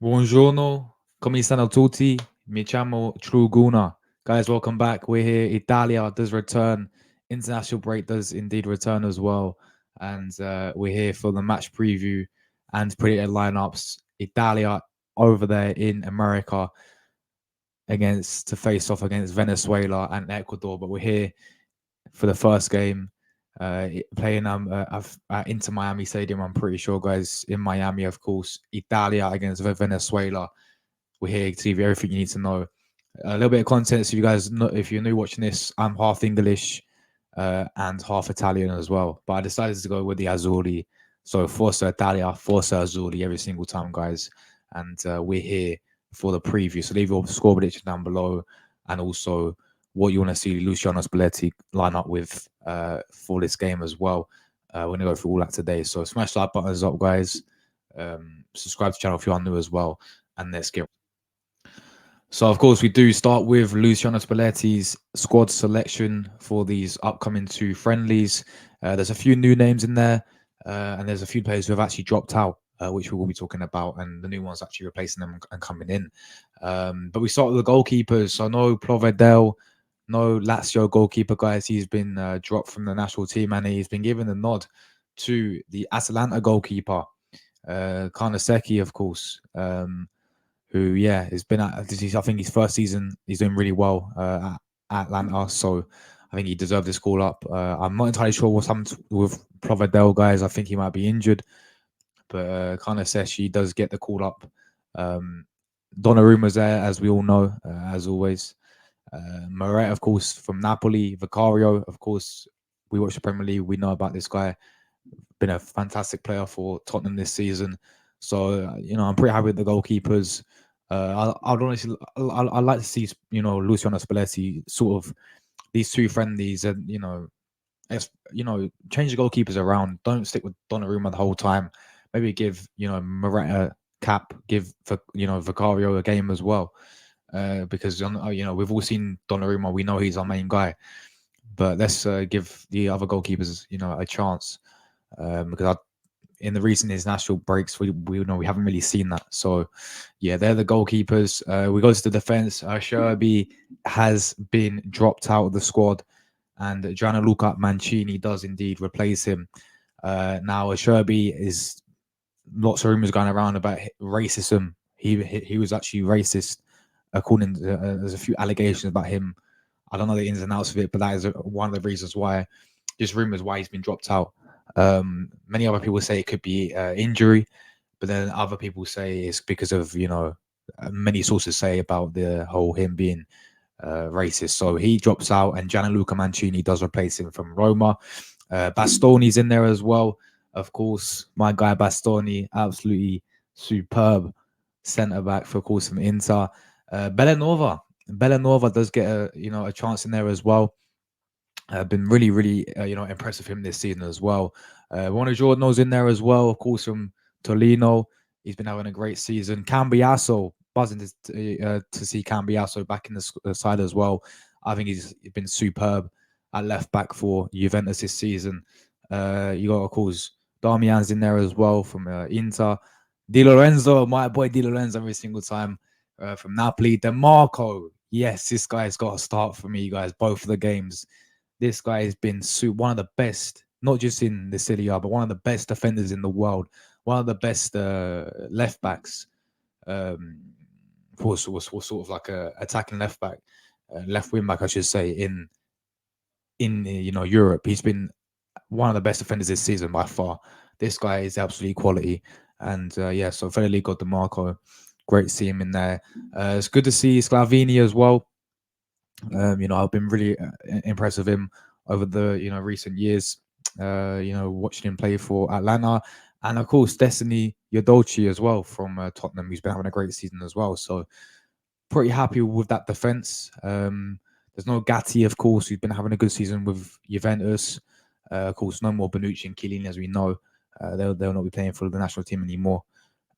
Buongiorno, come stanno tutti? Mi chiamo Truguna. Guys, welcome back. We're here. Italia does return. International break does indeed return as well. And we're here for the match preview and predicted lineups. Italia over there in America to face off against Venezuela and Ecuador. But we're here for the first game, playing at Inter Miami Stadium. I'm pretty sure, guys, in Miami, of course. Italia against Venezuela. We're here to give you everything you need to know. A little bit of content, so you guys know, if you're new watching this, I'm half English and half Italian as well. But I decided to go with the Azzurri. So Forza Italia, Forza Azzurri every single time, guys. And we're here for the preview. So leave your score prediction down below, and also what you want to see Luciano Spalletti line up with for this game as well. We're going to go through all that today. So smash the like buttons up, guys. Subscribe to the channel if you are new as well. And let's get. So, of course, we do start with Luciano Spalletti's squad selection for these upcoming two friendlies. There's a few new names in there, and there's a few players who have actually dropped out, which we will be talking about, and the new ones actually replacing them and coming in. But we start with the goalkeepers. So, no Provedel, no Lazio goalkeeper, guys. He's been dropped from the national team, and he's been given a nod to the Atalanta goalkeeper, Karnaseki, of course. Who, yeah, has been at, I think his first season, he's doing really well at Atlanta. So I think he deserved this call up. I'm not entirely sure what's happened with Provedel, guys. I think he might be injured, but Karnaseki does get the call up. Donnarumma's there, as we all know, as always. Moret, of course, from Napoli. Vicario, of course, we watch the Premier League. We know about this guy. Been a fantastic player for Tottenham this season. So, I'm pretty happy with the goalkeepers. I'd honestly, I'd like to see, Luciano Spalletti sort of these two friendlies, and change the goalkeepers around. Don't stick with Donnarumma the whole time. Maybe give Moretta cap, give Vicario a game as well, because we've all seen Donnarumma. We know he's our main guy, but let's give the other goalkeepers a chance, because in the recent international breaks, we know we haven't really seen that. So, yeah, they're the goalkeepers. We go to the defense. Sherby has been dropped out of the squad, and Gianluca Mancini does indeed replace him. Now, Sherby is lots of rumors going around about racism. He was actually racist, according to there's a few allegations about him. I don't know the ins and outs of it, but that is one of the reasons why, just rumors why he's been dropped out. Many other people say it could be injury, but then other people say it's because of many sources say about the whole him being racist. So he drops out, and Gianluca Mancini does replace him from Roma. Bastoni's in there as well, of course. My guy Bastoni, absolutely superb centre back for, of course, from Inter. Bellanova does get a chance in there as well. Been really, really, impressed with him this season as well. One of Giordano's in there as well, of course, from Torino. He's been having a great season. Cambiaso, buzzing to see Cambiaso back in the side as well. I think he's been superb at left back for Juventus this season. You got, of course, Darmian's in there as well from Inter. Di Lorenzo, my boy Di Lorenzo, every single time from Napoli. DeMarco, yes, this guy's got to start for me, guys, both of the games. This guy has been one of the best, not just in the Serie A, but one of the best defenders in the world. One of the best left backs. Was sort of like a attacking left back, left wing back, I should say, in Europe. He's been one of the best defenders this season by far. This guy is absolutely quality, and so Federico got DeMarco. Great to see him in there. It's good to see Sclavini as well. I've been really impressed with him over the recent years. Watching him play for Atlanta, and of course Destiny Yodochi as well from Tottenham, who's been having a great season as well. So pretty happy with that defense. There's no Gatti, of course, who's been having a good season with Juventus. Of course, no more Bonucci and Chiellini, as we know. They'll not be playing for the national team anymore.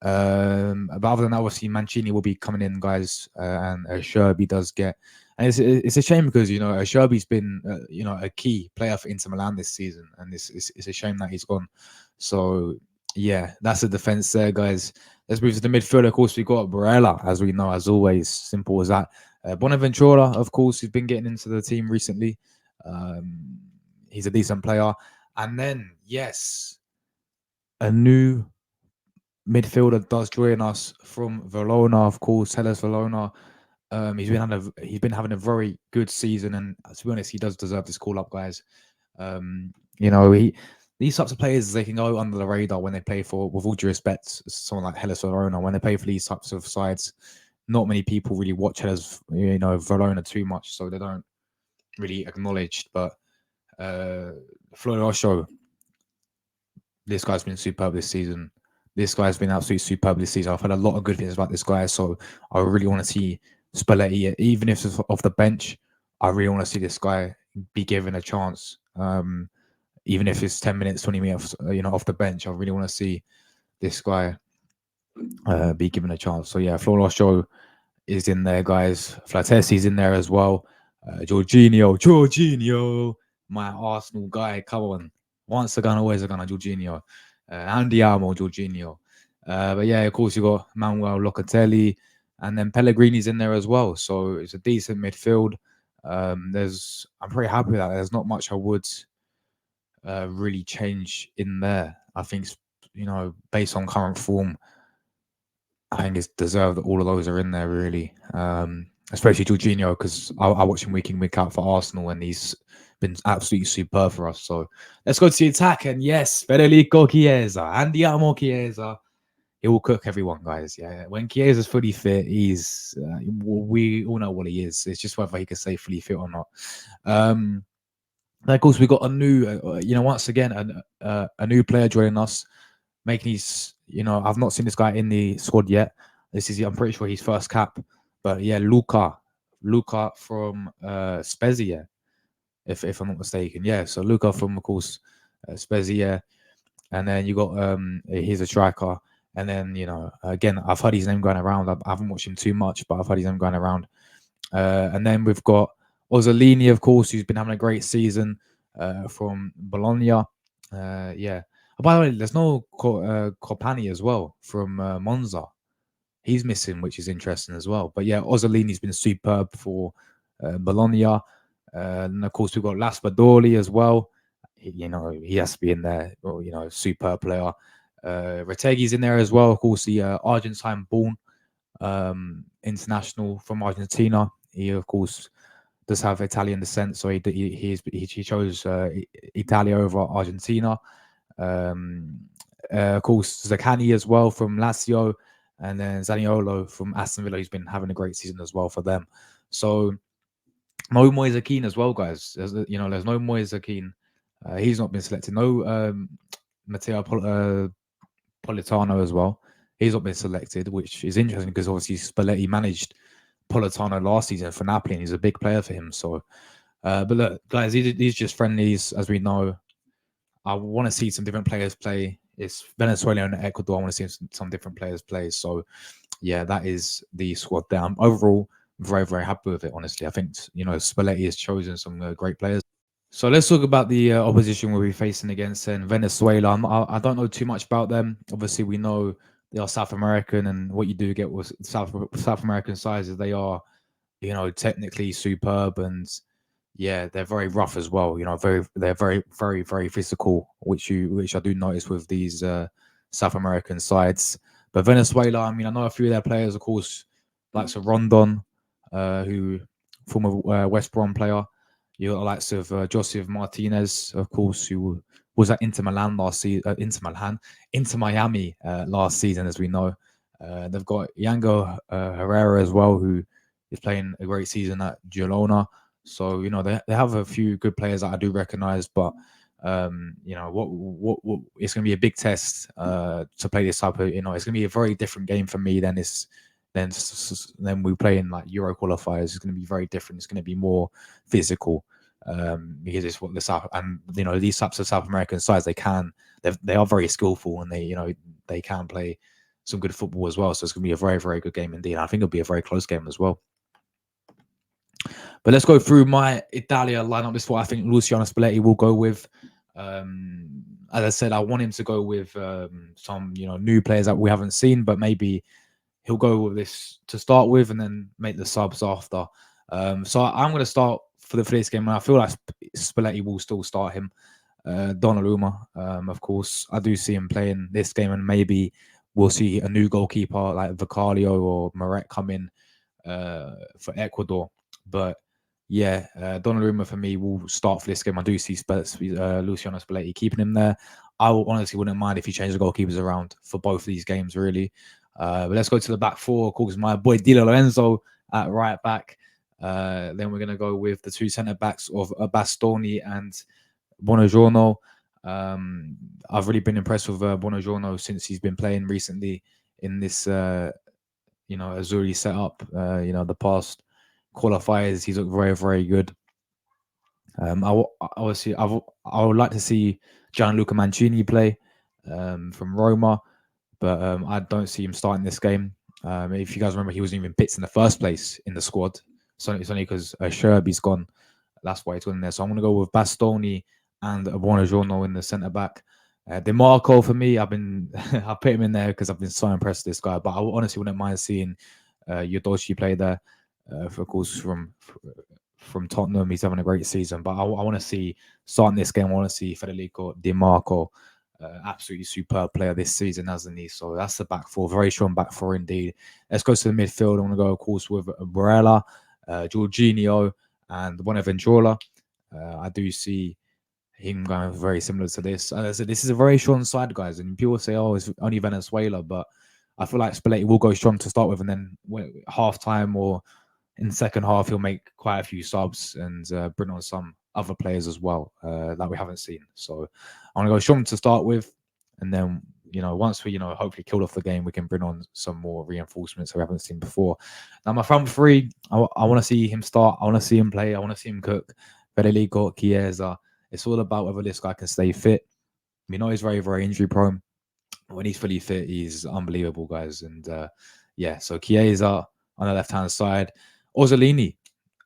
But other than that, obviously Mancini will be coming in, guys, and Sherby does get. And it's a shame because Sherby's been a key player for Inter Milan this season, and it's a shame that he's gone. So yeah, that's the defense there, guys. Let's move to the midfield. Of course, we got Barella, as we know, as always. Simple as that. Bonaventura, of course, he's been getting into the team recently. Um, he's a decent player. And then, yes, a new midfielder does join us from Verona, of course, Hellas Verona. He's been having a very good season, and to be honest, he does deserve this call up, guys. You know, these types of players, they can go under the radar when they play for, with all due respect, someone like Hellas Verona. When they play for these types of sides, not many people really watch Hellas, Verona too much, so they don't really acknowledge. But Florosho, this guy's been superb this season. This guy's been absolutely superb this season. I've heard a lot of good things about this guy, so I really want to see Spalletti, even if it's off the bench. I really want to see this guy be given a chance. Even if it's 10 minutes, 20 minutes, off the bench. I really want to see this guy be given a chance. So yeah, Florosho is in there, guys. Flatessi's in there as well. Jorginho, my Arsenal guy. Come on, once a gun, always a gun. Jorginho, Andiamo, Jorginho. But yeah, of course you got Manuel Locatelli, and then Pellegrini's in there as well. So it's a decent midfield. I'm pretty happy with that. There's not much I would really change in there. I think, based on current form, I think it's deserved that all of those are in there, really. Especially Jorginho, because I watch him week in, week out for Arsenal, and he's been absolutely superb for us. So let's go to the attack. And yes, Federico Chiesa, Andiamo Chiesa. He will cook everyone, guys. Yeah, when Chiesa's fully fit, we all know what he is. It's just whether he can stay fully fit or not. And of course, we got a new, once again, a new player joining us, making his, I've not seen this guy in the squad yet. I'm pretty sure he's first cap. But yeah, Luca from Spezia, if I'm not mistaken. Yeah, so Luca from, of course, Spezia. And then you got, he's a striker. And then, again, I've heard his name going around. I haven't watched him too much, but I've heard his name going around. And then we've got Ozzolini, of course, who's been having a great season from Bologna. Yeah. Oh, by the way, there's no Copani as well from Monza. He's missing, which is interesting as well. But yeah, Ozzolini's been superb for Bologna. And of course, we've got Laspadori as well. He has to be in there. Well, superb player. Retegi's in there as well. Of course, the Argentine-born international from Argentina. He, of course, does have Italian descent, so he chose Italia over Argentina. Of course, Zaccagni as well from Lazio, and then Zaniolo from Aston Villa, who's been having a great season as well for them. So no Moise Kean as well, guys. There's no Moise Kean. He's not been selected. No Matteo Politano as well. He's not been selected, which is interesting because obviously Spalletti managed Politano last season for Napoli, and he's a big player for him. So, but look, guys, these just friendlies, as we know. I want to see some different players play. It's Venezuela and Ecuador. I want to see some different players play. So, yeah, that is the squad there. I'm overall very, very happy with it, honestly. I think, Spalletti has chosen some great players. So let's talk about the opposition we'll be facing against in Venezuela. I don't know too much about them. Obviously, we know they are South American, and what you do get with South American sides is they are, technically superb, and yeah, they're very rough as well. They're very, very, very physical, which I do notice with these South American sides. But Venezuela, I mean, I know a few of their players, of course, like Rondon, who former West Brom player. You got the likes of Joseph Martinez, of course, who was at Inter Milan last season. Inter Miami last season, as we know. They've got Yango Herrera as well, who is playing a great season at Girona. So they have a few good players that I do recognize, but what it's going to be a big test to play this type of. It's going to be a very different game for me than we play in like Euro qualifiers. It's going to be very different. It's going to be more physical because it's what the South and these types of South American sides they are very skillful, and they can play some good football as well. So it's going to be a very, very good game indeed. I think it'll be a very close game as well. But let's go through my Italia lineup. This is what I think Luciano Spalletti will go with. As I said, I want him to go with some new players that we haven't seen, but maybe he'll go with this to start with and then make the subs after. So I'm going to start for this game, and I feel like Spalletti will still start him. Donnarumma, of course, I do see him playing this game, and maybe we'll see a new goalkeeper like Vicario or Moret come in for Ecuador. But yeah, Donnarumma for me will start for this game. I do see Luciano Spalletti keeping him there. I honestly wouldn't mind if he changed the goalkeepers around for both of these games, really. But let's go to the back four. Of course, my boy Di Lorenzo at right back. Then we're going to go with the two centre backs of Bastoni and Buongiorno. I've really been impressed with Buongiorno since he's been playing recently in this, Azzurri setup. The past qualifiers, he's looked very, very good. Obviously, I would like to see Gianluca Mancini play from Roma, but I don't see him starting this game. If you guys remember, he wasn't even picked in the first place in the squad. So it's only because Sherby's gone. That's why he's gone in there. So I'm going to go with Bastoni and Buongiorno in the centre back. DeMarco for me, I put him in there because I've been so impressed with this guy. But I honestly wouldn't mind seeing Yodoshi play there. Of course, from Tottenham, he's having a great season. But I want to see starting this game. I want to see Federico DeMarco, absolutely superb player this season, hasn't he? So that's the back four, very strong back four indeed. Let's go to the midfield. I want to go, of course, with Barella, Jorginho, and Bonaventura. I do see him going very similar to this. As I said, this is a very strong side, guys. And people say, "Oh, it's only Venezuela," but I feel like Spalletti will go strong to start with, and then half time or in the second half, he'll make quite a few subs and bring on some other players as well that we haven't seen. So I want to go strong to start with, and then once we hopefully kill off the game, we can bring on some more reinforcements that we haven't seen before. Now my front three, I want to see him start. I want to see him play. I want to see him cook. Federico Chiesa. It's all about whether this guy can stay fit. We know he's very, very injury prone. When he's fully fit, he's unbelievable, guys. And so Chiesa on the left hand side, Orsolini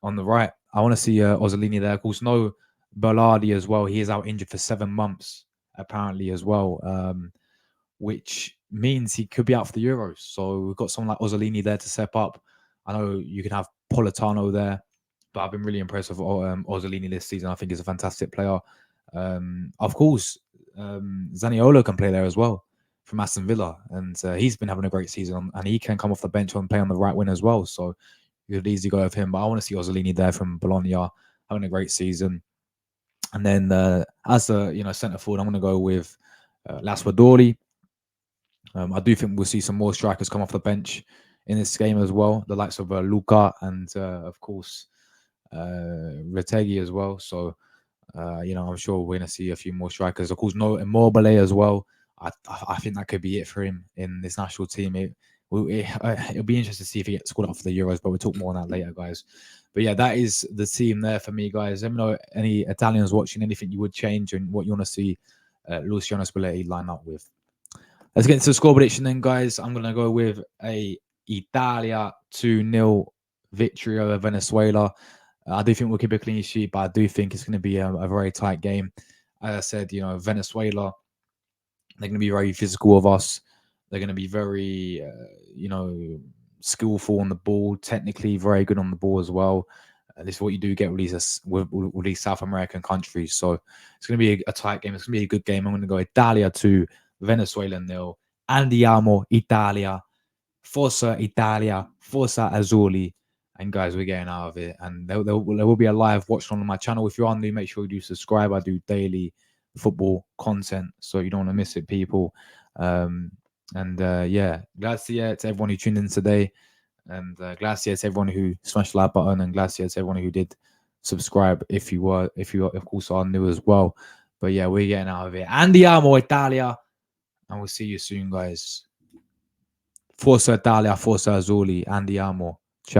on the right. I want to see Orsolini there. Of course, no Berlardi as well. He is out injured for 7 months apparently as well, which means he could be out for the Euros. So we've got someone like Orsolini there to step up. I know you can have Politano there, but I've been really impressed with Orsolini this season. I think he's a fantastic player. Of course, Zaniolo can play there as well from Aston Villa, and he's been having a great season, and he can come off the bench and play on the right wing as well. So you could easily go with him. But I want to see Orsolini there from Bologna having a great season. And then as a centre forward, I'm going to go with Laspadori. I do think we'll see some more strikers come off the bench in this game as well. The likes of Luca and of course Retegui as well. So I'm sure we're going to see a few more strikers. Of course, no Immobile as well. I think that could be it for him in this national team. It'll be interesting to see if he gets called up for the Euros, but we'll talk more on that later, guys. But yeah, that is the team there for me, guys. Let me know any Italians watching, anything you would change and what you want to see Luciano Spalletti line up with. Let's get into the score prediction then, guys. I'm going to go with a Italia 2-0 victory over Venezuela. I do think we'll keep a clean sheet, but I do think it's going to be a very tight game. As I said, Venezuela, they're going to be very physical of us. They're going to be very, skillful on the ball, technically very good on the ball as well. This is what you do get with these South American countries. So it's going to be a tight game. It's going to be a good game. I'm going to go Italia 2, Venezuela 0. Andiamo Italia. Forza Italia. Forza Azzurri. And guys, we're getting out of it. And there will be a live watch on my channel. If you are new, make sure you do subscribe. I do daily football content, so you don't want to miss it, people. Grazie to everyone who tuned in today. And grazie to everyone who smashed the like button. And grazie to everyone who did subscribe if you of course are new as well. But yeah, we're getting out of it. Andiamo Italia. And we'll see you soon, guys. Forza Italia, Forza Azzurri, Andiamo.